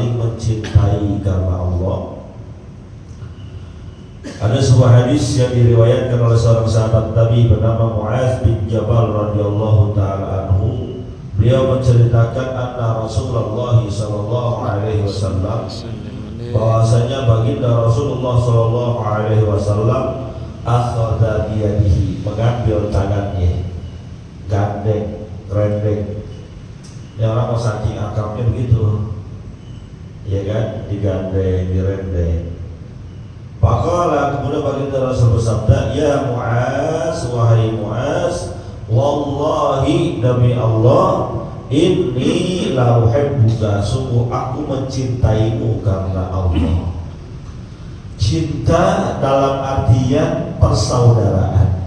saling mencintai karena Allah. Ada sebuah hadis yang diriwayatkan oleh seorang sahabat Nabi bernama Mu'adz bin Jabal radhiyallahu taala anhu. Beliau menceritakan anna Rasulullah sallallahu alaihi wasallam, bahwasanya baginda Rasulullah sallallahu alaihi wasallam akhadha biyadihi, mengambil tangannya, gandeng, rendeng. Ya orang mau saking akrabnya begitu, ya kan, digandeng, direndeng. Faqala, kemudian baginda Rasul bersabda, ya Mu'adz, wahai Mu'adz, wallahi demi Allah, inni la uhibbuka, sungguh aku mencintaimu karena Allah. Cinta dalam artian persaudaraan.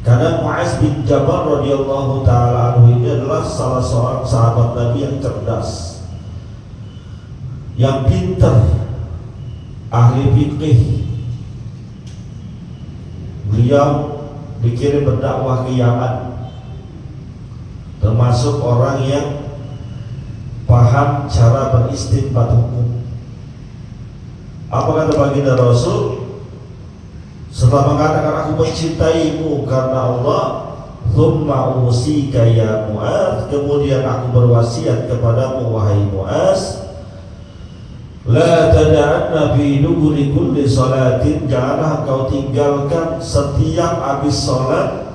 Karena Mu'adz bin Jabal radhiyallahu taala anhu ini adalah salah seorang sahabat Nabi yang cerdas, yang pintar, ahli fikih. Beliau dikirim berdakwah ke Yaman, termasuk orang yang paham cara beristinbat hukum. Apa kata baginda Rasul setelah mengatakan aku mencintaimu karena Allah? Tsumma usika ya Mu'adz, kemudian aku berwasiat kepadamu wahai Mu'adz, la tada'anna fi duburi kulli salatin, janganlah kau tinggalkan setiap habis salat,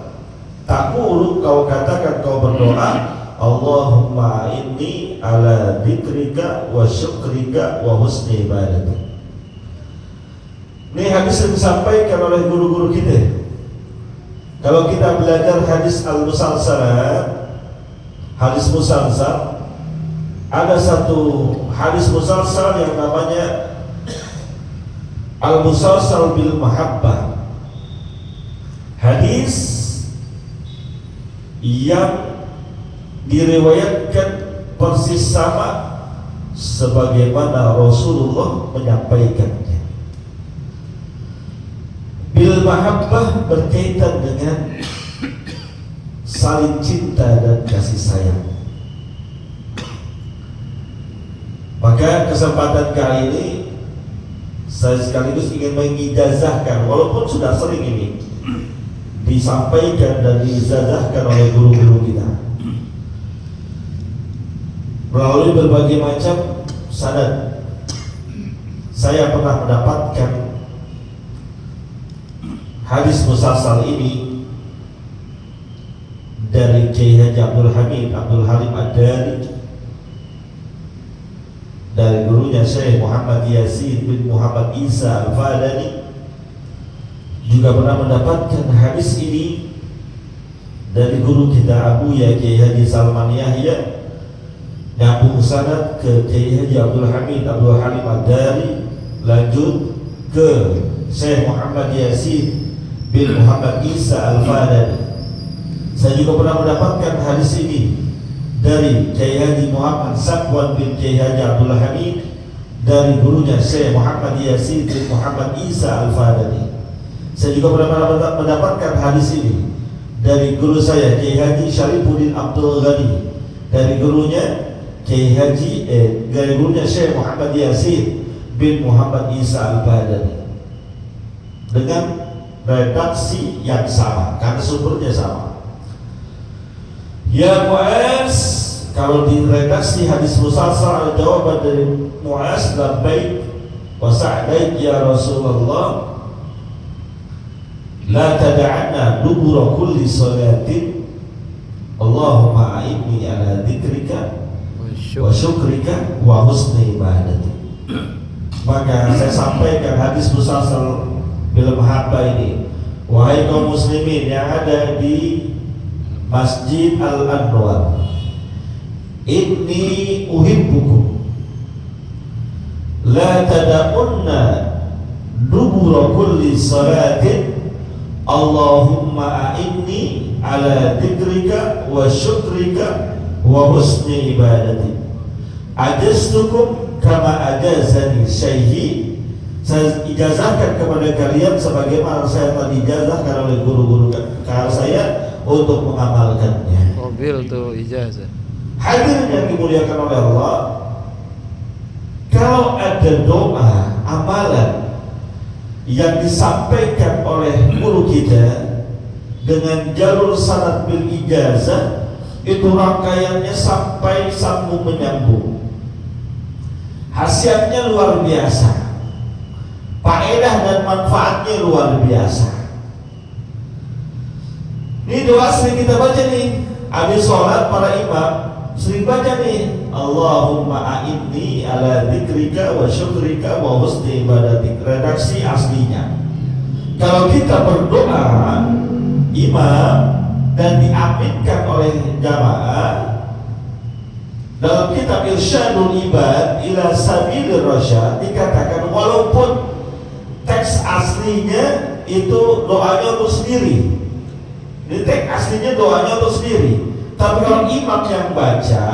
taqulu, kau katakan, kau berdoa, Allahumma inni ala dzikrika wa syukrika wa husni ibadatik. Ini hadis yang disampaikan oleh guru-guru kita. Kalau kita belajar hadis al-musalsalat, hadis musalsal, ada satu hadis musalsal yang namanya al-musalsal bil mahabbah. Hadis yang diriwayatkan persis sama sebagaimana Rasulullah menyampaikannya. Bil mahabbah berkaitan dengan saling cinta dan kasih sayang. Maka kesempatan kali ini saya sekaligus ingin mengijazahkan, walaupun sudah sering ini disampaikan dan diijazahkan oleh guru-guru kita melalui berbagai macam sanad. Saya pernah mendapatkan hadis musalsal ini dari Kiai Haji Abdul Hamid Abdul Halim Ad-Dari, dari gurunya Syekh Muhammad Yasin bin Muhammad Isa Al-Fadani. Juga pernah mendapatkan hadis ini dari guru kita Abu ya Kiai Haji Salman Yahya, nyambung sanad ke Kiai Haji Abdul Hamid Abdul Halim Ad-Dari, lanjut ke Syekh Muhammad Yasin bin Muhammad Isa Al-Fadani. Saya juga pernah mendapatkan hadis ini dari Kiai Haji Muhammad Saqwan bin Kiai Haji Abdul Hamid, dari gurunya Syekh Muhammad Yasin bin Muhammad Isa Al-Fadani. Saya juga pernah mendapatkan hadis ini dari guru saya Kiai Haji Syarifuddin Abdul Ghani, dari gurunya Kiai Haji dari gurunya Syekh Muhammad Yasin bin Muhammad Isa Al-Fadani, dengan redaksi yang sama karena sumbernya sama. Ya Mu'adz, kalau di redaksi hadis musalsal ada jawaban dari Mu'adz, labbaik wa sa'daik ya Rasulullah, la tada'anna dubura kulli salatin, Allahumma a'inni ala dzikrika wa syukrika wa husni ibadatik. Maka saya sampaikan hadis musalsal bil mahabbah ini, wahai kaum muslimin yang ada di Masjid Al-Anwar, inni uhibbukum, la tada'unna dubura kulli salatin, Allahumma a'inni ala dzikrika wa syukrika wa husni ibadatik. Ajaztukum kama ajazani syaihi, saya ijazahkan kepada kalian sebagaimana saya tadi ijazahkan oleh guru-guru saya untuk mengamalkannya. Mobil tuh ijazah. Hadirin yang dimuliakan oleh Allah, Kalau ada doa, amalan yang disampaikan oleh guru kita dengan jalur sanad bil ijazah, itu rangkaiannya sampai sambung menyambung. Khasiatnya luar biasa, faedah dan manfaatnya luar biasa. Ini doa sering kita baca nih, habis sholat para imam sering baca nih, Allahumma a'inni ala dzikrika wa syukrika wa husni ibadatik. Redaksi aslinya, kalau kita berdoa imam dan diaminkan oleh jamaah, dalam kitab Irsyadul Ibad ila Sabilir Rasyad dikatakan walaupun teks aslinya itu doanya untuk sendiri, ini teks aslinya doanya untuk sendiri, tapi kalau imam yang baca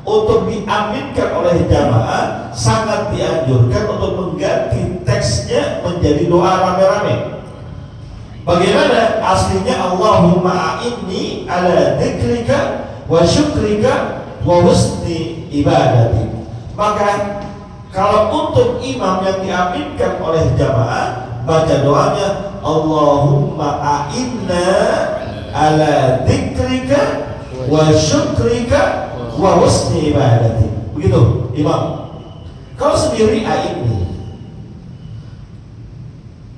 untuk diaminkan oleh jamaah, sangat dianjurkan untuk mengganti teksnya menjadi doa rame-rame. Bagaimana aslinya? Allahumma a'inni ala dzikrika wa syukrika wa husni ibadati. Maka kalau untuk imam yang diaminkan oleh jamaah, baca doanya Allahumma a'inna ala dzikrika wa syukrika wa husni ibadati. Begitu imam. Kalau sendiri a'inni,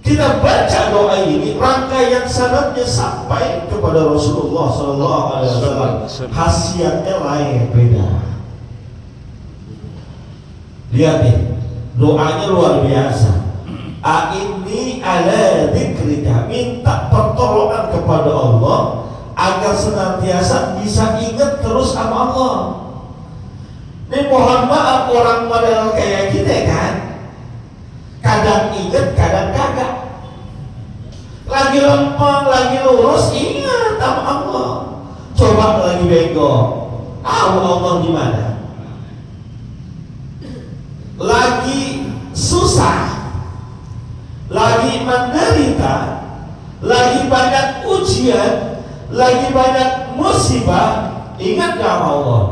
kita baca doa ini, rangkaian sanadnya sampai kepada Rasulullah SAW. Khasiatnya lain, beda. Lihat nih, doanya luar biasa. A'inni ala dzikrika, minta pertolongan kepada Allah agar senantiasa bisa ingat terus sama Allah. Ini mohon maaf, orang model kayak kita kan, kadang ingat, kadang kagak. Lagi lempeng, lagi lurus, ingat sama Allah. Coba lagi bego, tahu Allah di mana. Lagi susah, lagi menderita, lagi banyak ujian, lagi banyak musibah, ingat gak sama Allah?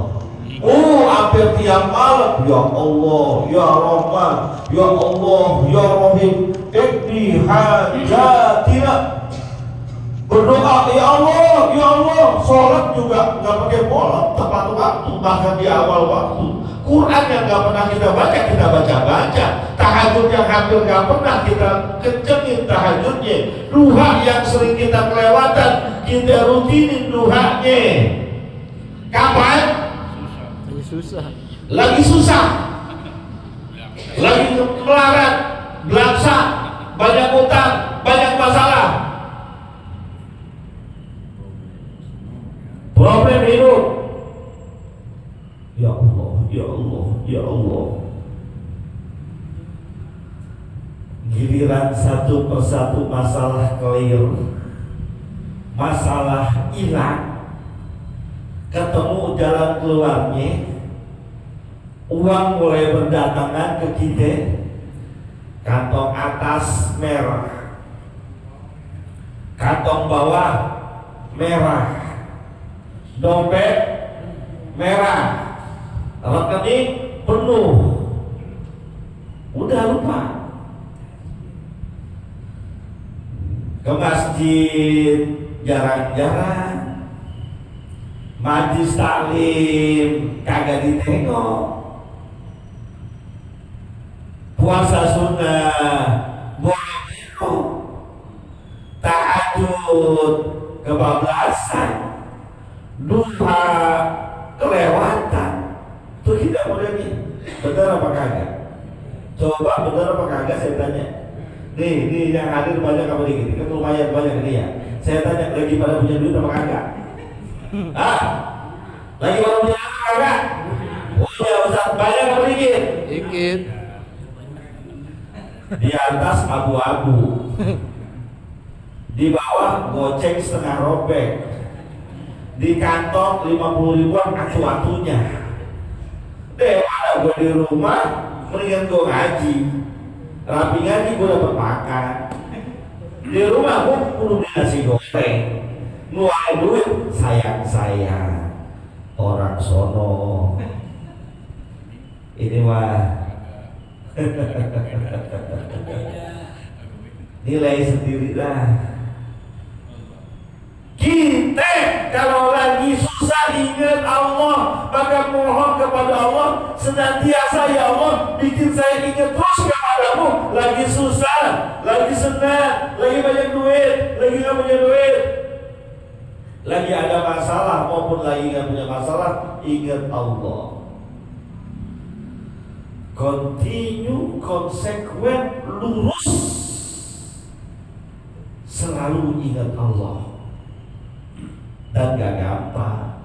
Hampir tiap malam, ya Allah, ya Rahman, ya Allah, ya Rahim, ikdi hajatina. Berdoa, ya Allah, ya Allah. Sholat juga nggak pakai bolong, tepat waktu, bahkan di awal waktu. Quran yang nggak pernah kita baca. Tahajud yang hampir nggak pernah kita kencengin tahajudnya. Duha yang sering kita kelewatan, kita rutinin duhanya. Kapan? Lagi susah, lagi melarat, belaksa, banyak utang, banyak masalah, problem hidup. Ya Allah, ya Allah, ya Allah. Giliran satu persatu masalah clear, masalah hilang, ketemu jalan keluarnya, uang mulai berdatangan ke kita, kantong atas merah, kantong bawah merah, dompet merah, rekening penuh, udah lupa. Ke masjid jarang-jarang, majlis taklim kagak ditengok, puasa sunnah boleh, tahajud kebablasan, duha kelewatan. Tuh kita modelnya benar apa kagak? Coba benar apa kagak saya tanya. Nih yang hadir banyak apa dikit? Kan lumayan banyak ini ya. Saya tanya, lagi pada punya duit apa kagak? Lagi pada punya apa kagak? Punya Ustaz, banyak apa dikit? Dikit. Di atas abu-abu, di bawah goceng setengah robek, di kantong 50 ribuan acu-acunya. Ada gue di rumah, mendingan gue ngaji. Rapi ngaji gue dapat makan. Di rumah gue kudu beli nasi goreng, ngeluarin duit, sayang orang sono. Ini mah Nilai sendirilah. Kita kalau lagi susah ingat Allah, maka mohon kepada Allah senantiasa, ya Allah bikin saya ingat terus kepadamu. Lagi susah, lagi senang, lagi banyak duit, lagi nggak punya duit, lagi ada masalah maupun lagi nggak punya masalah, ingat Allah. Continue, konsekuen, lurus, selalu ingat Allah. Dan gak gampang,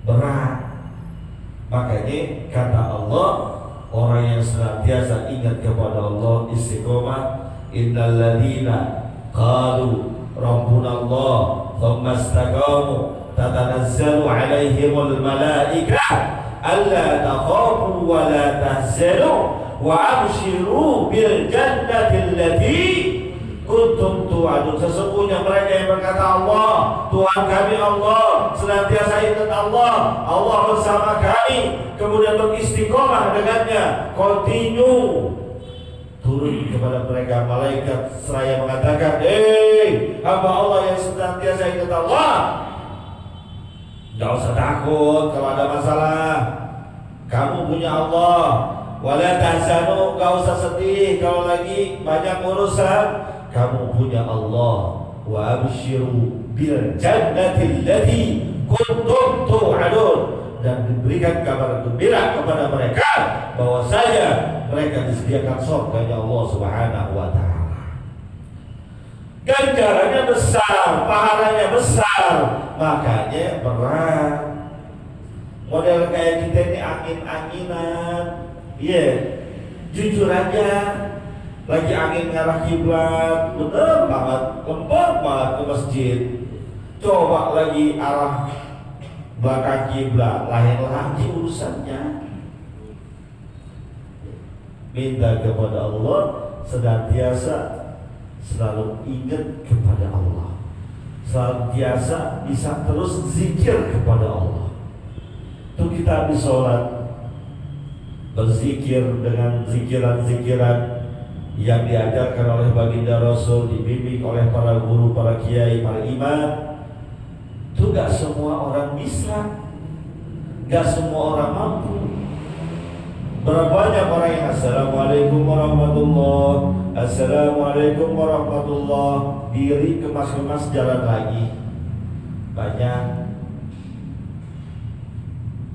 berat. Makanya kata Allah, orang yang senantiasa ingat kepada Allah, istiqomah, innal ladzina qalu rabbuna Allah thumma istaqamu tatanazzalu alaihimul malaikah alla takhafu wa la tahzanu wa abshiru bil jannati allati kuntum tu'adun. Sesungguhnya mereka yang berkata, Allah, Tuhan kami Allah, senantiasa ingat Allah, Allah bersama kami, kemudian beristiqomah dengannya, continue, turun kepada mereka malaikat seraya mengatakan, hamba Allah yang senantiasa ingat Allah, gak usah takut kalau ada masalah, kamu punya Allah. Wala tahzanu, gak usah sedih kalau lagi banyak urusan, kamu punya Allah. Wa abshiru bil jannati allati kuntum tu'adun, dan diberikan kabar gembira kepada mereka bahwa saya mereka disediakan surganya Allah Subhanahu wa taala. Ganjarannya besar, pahalanya besar, makanya berat. Model kayak kita ini angin-anginan. Jujur aja, lagi angin ngarah kiblat, bener banget, lempar banget ke masjid. Coba lagi arah belakang kiblat, lain lagi urusannya. Minta kepada Allah, senantiasa selalu ingat kepada Allah, senantiasa bisa terus zikir kepada Allah. Itu kita habis sholat, berzikir dengan zikiran-zikiran yang diajarkan oleh baginda Rasul, dibimbing oleh para guru, para kiai, para imam. Itu gak semua orang bisa, gak semua orang mampu. Berapa banyak orang yang Assalamualaikum warahmatullahi, Assalamualaikum warahmatullahi, diri kemas-kemas jalan lagi. Banyak.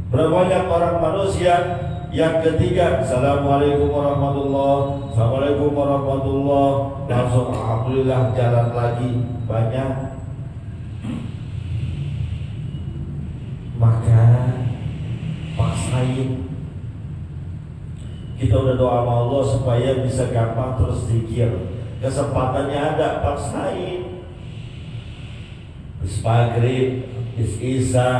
Berapa banyak orang manusia yang ketiga, Assalamualaikum warahmatullahi, Assalamualaikum warahmatullahi, langsung alhamdulillah jalan lagi. Banyak. Maka paksain. Kita udah doa sama Allah supaya bisa gampang terus zikir. Kesempatannya ada, paksain. Bis maghrib, bis isya,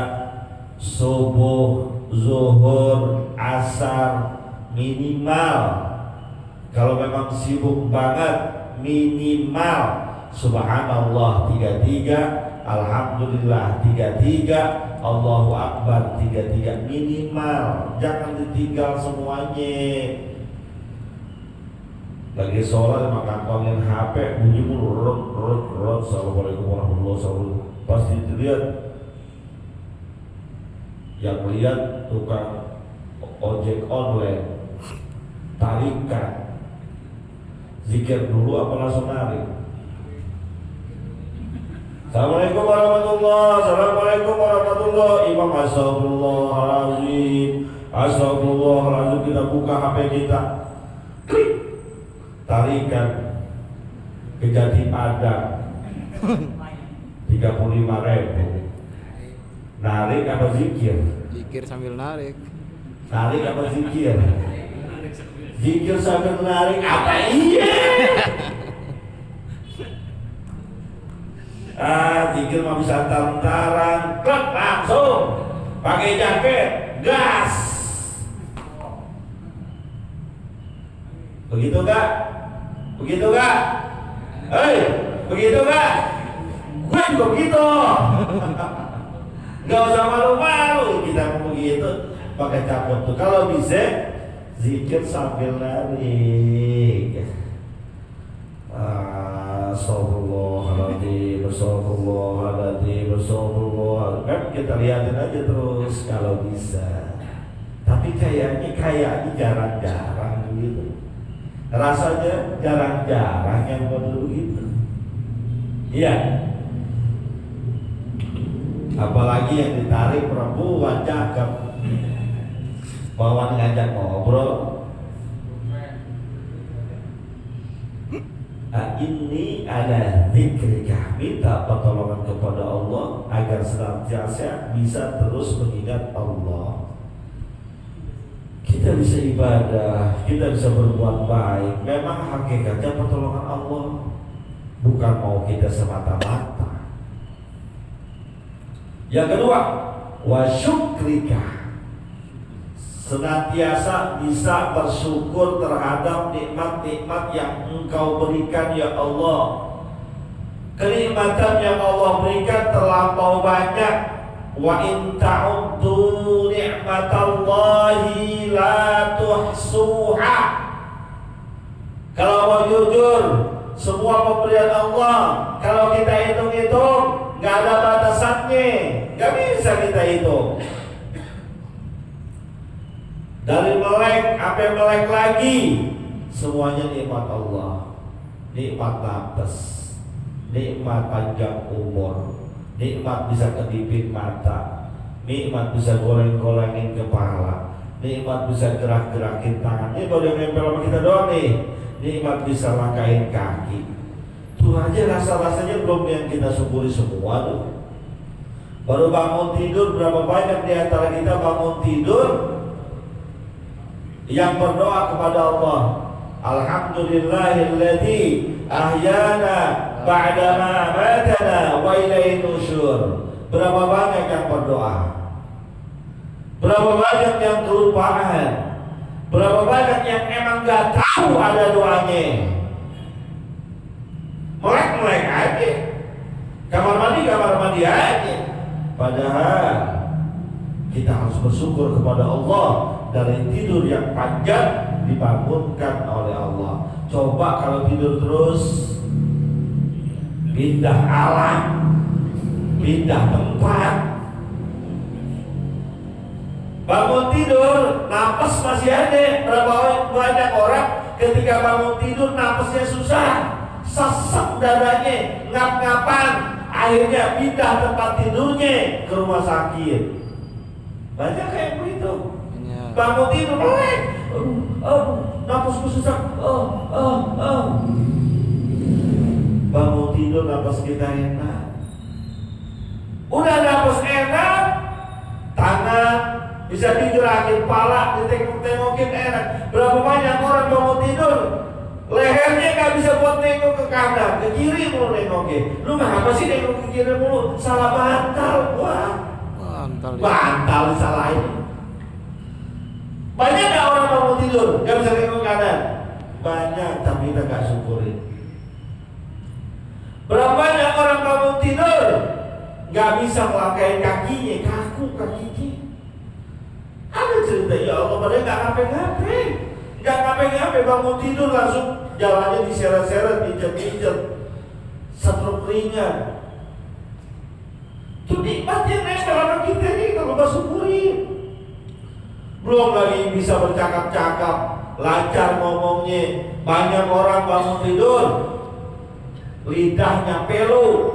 subuh, zuhur, asar, minimal. Kalau memang sibuk banget, minimal subhanallah 33, alhamdulillah 33, Allahu akbar 33, minimal. Jangan ditinggal semuanya. Lagi sholat sama kantongin HP, bunyi mulu, rot. Assalamualaikum warahmatullahi wabarakatuh. Pasti dilihat, yang melihat tukang ojek online, tarikan. Zikir dulu apa langsung narik? Assalamualaikum warahmatullahi, Assalamualaikum warahmatullahi. Imam astagfirullahaladzim, astagfirullahaladzim. Kita buka HP kita, klik, tarikan ke Jati Padang 35.000. Narik apa zikir? Zikir sambil narik. Narik apa zikir? Zikir sambil narik apa? Iya. Zikir mah bisa antar-antaran, klek langsung pakai jaket, gas. Begitu gak? Begitu gak? Hei, begitu gak? Gue juga begitu. Gak usah malu-malu kita mau begitu, pakai cakep tuh. Kalau bisa zikir sambil narik. Astagfirullahaladzim, astagfirullahaladzim, astagfirullahaladzim. Kan kita lihatin aja terus kalau bisa. Tapi kayaknya jarang-jarang gitu. Rasanya jarang-jarang yang perlu begitu. Iya. Apalagi yang ditarik perempuan cakep, bawa ngajak ngobrol. Ini ada zikrika, minta pertolongan kepada Allah agar senantiasa bisa terus mengingat Allah. Kita bisa ibadah, kita bisa berbuat baik. Memang hakikatnya pertolongan Allah, bukan mau kita semata-mata. Yang kedua, wa syukrika, senantiasa bisa bersyukur terhadap nikmat-nikmat yang Engkau berikan ya Allah. Kenikmatan yang Allah berikan terlampau banyak. Wa in ta'uddu ni'matallahi la tuhsuha. Kalau mau jujur, semua pemberian Allah kalau kita hitung-hitung nggak ada batasannya, nggak bisa kita hitung. Dari melek sampai melek lagi, semuanya nikmat Allah. Nikmat nafas, nikmat panjang umur, nikmat bisa kedipin mata, nikmat bisa goreng-gorengin kepala, nikmat bisa gerak-gerakin tangan. Ini baru yang nempel sama kita doang nih. Nikmat bisa langkahin kaki. Tuh aja rasa-rasanya belum yang kita syukuri semua tuh. Baru bangun tidur, berapa banyak di antara kita bangun tidur yang berdoa kepada Allah, alhamdulillahilladzi ahyana ba'dama amatana wa ilaihi nusyur. Berapa banyak yang berdoa, berapa banyak yang kelupaan, berapa banyak yang emang gak tahu ada doanya, melek-melek aja, kamar mandi aja. Padahal kita harus bersyukur kepada Allah. Dari tidur yang panjang dibangunkan oleh Allah. Coba kalau tidur terus, pindah alam, pindah tempat. Bangun tidur, napas masih ada. Berapa banyak orang ketika bangun tidur napasnya susah, sesek dadanya, ngap-ngapan. Akhirnya pindah tempat tidurnya ke rumah sakit. Banyak kayak begitu. Bangun tidur melek, napasku susah, bangun tidur napas kita enak. Udah napas enak, tangan bisa digerakin, pala ditengok-tengokin enak. Berapa banyak orang bangun tidur, lehernya gak bisa buat nengok ke kanan, ke kiri mulu nengoknya. Lu mah apa sih nengok ke kiri mulu? Salah bantal, wah, bantal disalahin. Banyak gak orang bangun tidur gak bisa nengok kanan? Banyak, tapi kita gak syukurin. Berapa banyak orang bangun tidur gak bisa melangkahin kakinya, kaku kakinya. Ada cerita ya Allah, padahal gak ngapain-ngapain, gak ngapain-ngapain, bangun tidur langsung jalannya diseret-seret, diinjek-injek, stroke ringan. Itu nikmatnya nempel sama kita nih kalau gak syukurin. Belum lagi bisa bercakap-cakap, lancar ngomongnya. Banyak orang bangun tidur, lidahnya pelu,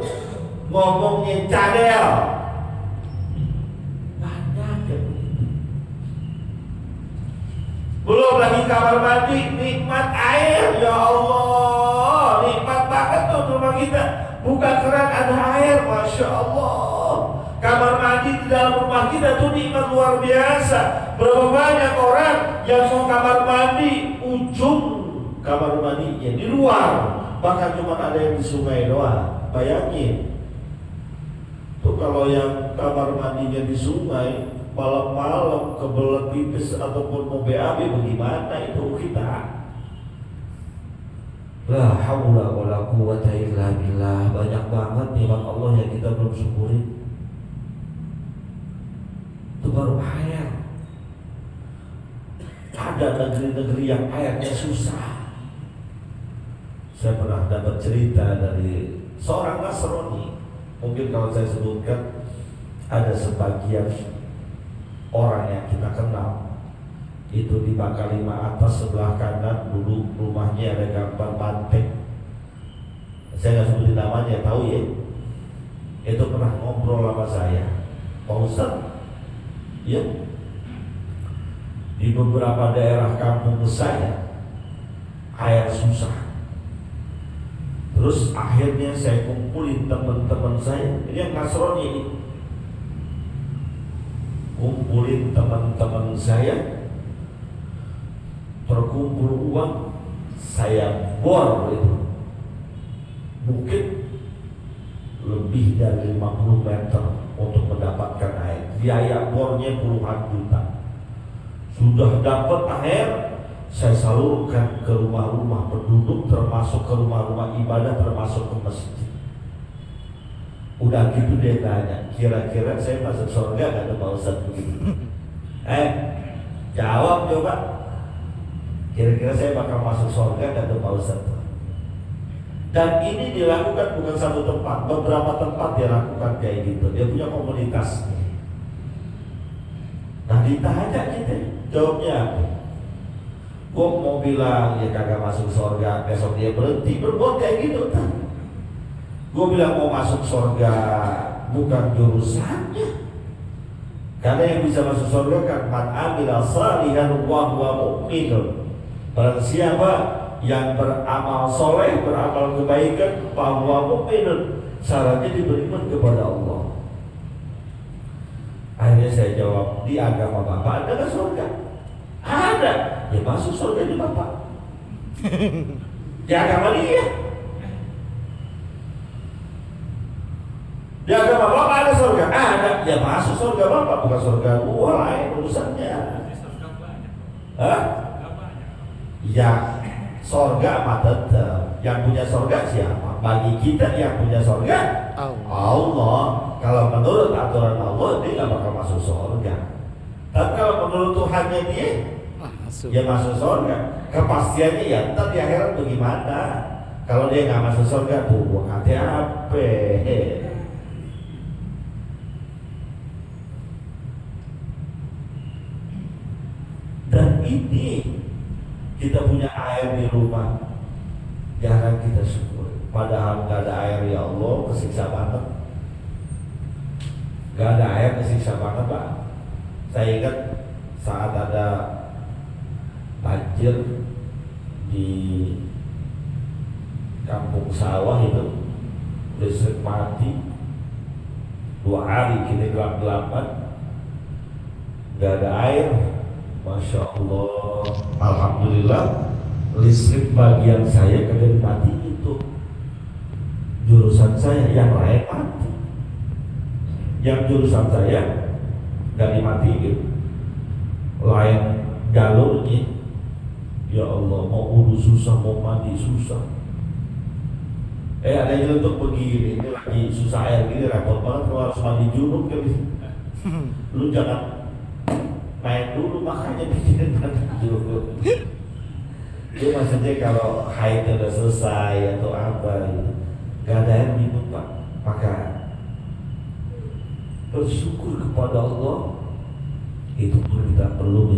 ngomongnya cadel. Banyak ya. Belum lagi kamar mandi, nikmat air, ya Allah, nikmat banget tuh rumah kita. Buka keran ada air, Masya Allah. Kamar mandi di dalam rumah kita tuh nikmat luar biasa. Berapa banyak orang yang mau kamar mandi, ujung kamar mandinya di luar, bahkan cuma ada yang di sungai doang. Bayangin tuh kalau yang kamar mandinya di sungai, malam-malam kebelet pipis ataupun mau BAB, bagaimana itu kita? La haula wala quwwata illa billah. Banyak banget nikmat Allah yang kita belum syukuri. Itu baru air. Ada ada negeri-negeri yang airnya susah. Saya pernah dapat cerita dari seorang Nasrani. Mungkin kalau saya sebutkan, ada sebagian orang yang kita kenal itu di Bangka Lima atas sebelah kanan dulu rumahnya ada gambar banteng. Saya nggak sebutin namanya, tahu ya? Itu pernah ngobrol sama saya, Pak Ustadz, ya, di beberapa daerah kampung saya air susah. Terus akhirnya saya kumpulin teman-teman saya, ini yang Nasrani ini, kumpulin teman-teman saya, terkumpul uang, saya bor itu bukit lebih dari 50 meter untuk mendapatkan air. Biaya bornya puluhan juta. Sudah dapat air, saya salurkan ke rumah-rumah penduduk, termasuk ke rumah-rumah ibadah, termasuk ke masjid. Udah gitu dia tanya, kira-kira saya masuk surga gak ada Pak Ustadz begitu? Jawab coba. Kira-kira saya bakal masuk surga gak ada Pak Ustadz? Dan ini dilakukan bukan satu tempat, beberapa tempat dia lakukan kayak gitu. Dia punya komunitas. Nah ditanya kita, jawabnya apa? Kok mau bilang ya kagak masuk surga, besok dia berhenti berbuat kayak gitu kan? Gue bilang mau masuk surga bukan jurusannya. Karena yang bisa masuk surga kan man amila salihan wa huwa mu'minun. Barang siapa yang beramal soleh, beramal kebaikan, bahwa mu'minun, syaratnya beriman kepada Allah. Akhirnya saya jawab, di agama Bapak ada nggak surga? Ada. Ya masuk surga di Bapak. Di agama dia. Di agama Bapak ada surga? Ada. Ya masuk surga Bapak, bukan surga gua, lain urusannya. Hah? Ya sorga mah tetap. Yang punya sorga siapa? Bagi kita yang punya sorga Allah. Kalau menurut aturan Allah dia nggak bakal masuk sorga. Tapi kalau menurut Tuhannya dia ya masuk sorga. Kepastiannya ya ntar di akhirat bagaimana? Kalau dia nggak masuk sorga tuh buang hati apa? Dan ini kita punya air di rumah, jangan kita syukur. Padahal nggak ada air, ya Allah, kesiksa banget. Nggak ada air, kesiksa banget Pak. Saya ingat saat ada banjir di kampung sawah itu, listrik mati 2 hari, kita gelap-gelapan, nggak ada air. Masya Allah, alhamdulillah listrik bagian saya kagak mati itu. Jurusan saya yang lain mati. Yang jurusan saya gak dimatiin. Lain jalurnya. Ya Allah, mau wudhu susah, mau mandi susah. Ada yang untuk begini, ini lagi susah air gini, repot banget kalau harus mandi junub kan. Lu jangan main dulu, makanya bikin mandi dulu. Itu maksudnya kalau haidnya udah selesai atau apa gitu, gak ada yang minum Pak, maka bersyukur kepada Allah. Itu pun kita perlu